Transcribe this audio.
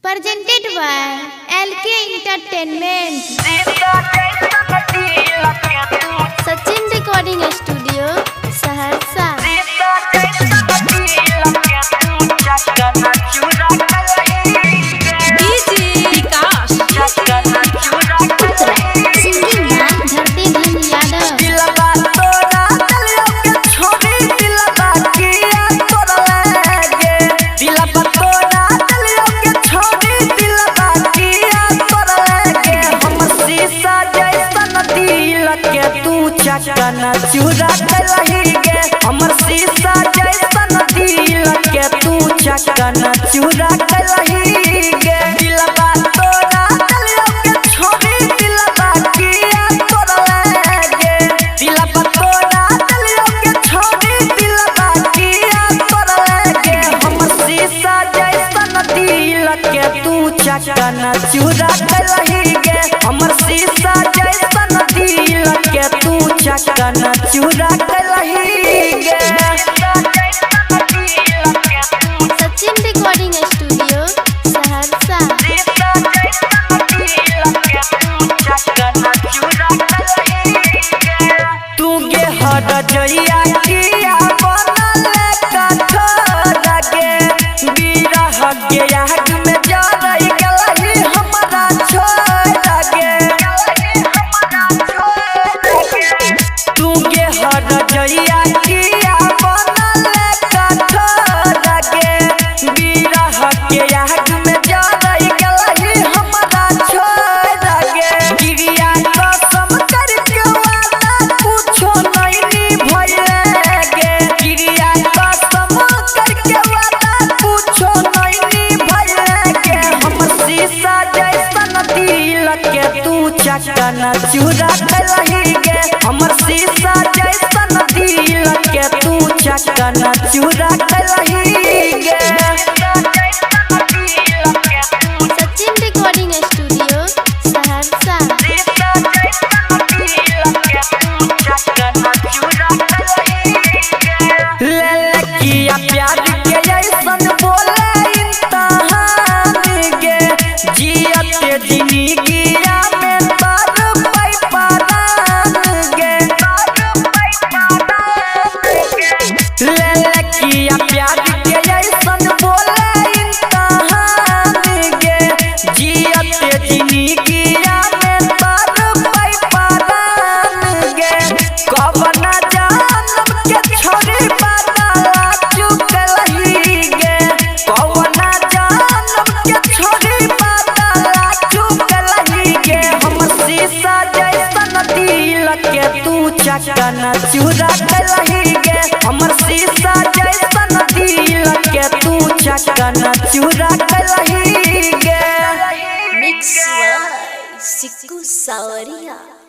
Presented by LK Entertainment. Sachin Recording Studio, Saharsa. Singing by Dharti Dhan Yadav. चकना चूरा कलही गे हमर शीशा जैसन दिल के तू चकना चूरा कलही गे दिलबा तोरा दिलियो के छोड़ी दिलबा किया तोरा गे दिलबा तोरा दिलियो के छोड़ी दिलबा किया तोरा गे हमर शीशा जैसन दिल के तू चकना चूरा कलही गे हमर शीशा जैसन दिल के तू चकना चूरा कलही गे Sachin Recording Studio, Saharsa. तू गे हर जइया किया बनल कठोर गे बिरह के आग में जरई गलही हमरा छोड़ गे तू गे हर जइया किया बनल कठोर गे बिरह के आग में जरई गलही हमरा छोड़ गे गिरिया कसम करके वादा कुछो नहीं भइले गे गिरिया कसम करके वादा कुछो नहीं भइले गे हमर शीशा जैसन दिल के तू चकना चूरा कलही गे हमर शीशा जैसन दिल के तू चकना चूरा कलही गे Sachin Recording Studio, Saharsa. ललकिया प्यार के जैसन बोले इंतहान गे जियते जिंदगिया में पर पैपान गे ललकिया प्यार के जैसन बोले इंतहान गे जियते जिंदगिया में पर पैपान गे कबना जानम के छोड़ी बदला चुकलही गे कबना जानम के छोड़ी बदला चुकलही गे हमर शीशा जैसन दिल के तू चकना चूरा कलही गे हमर शीशा जैसन दिल के तू चकना चूरा कलही गे Mix by Sikku Sawaria.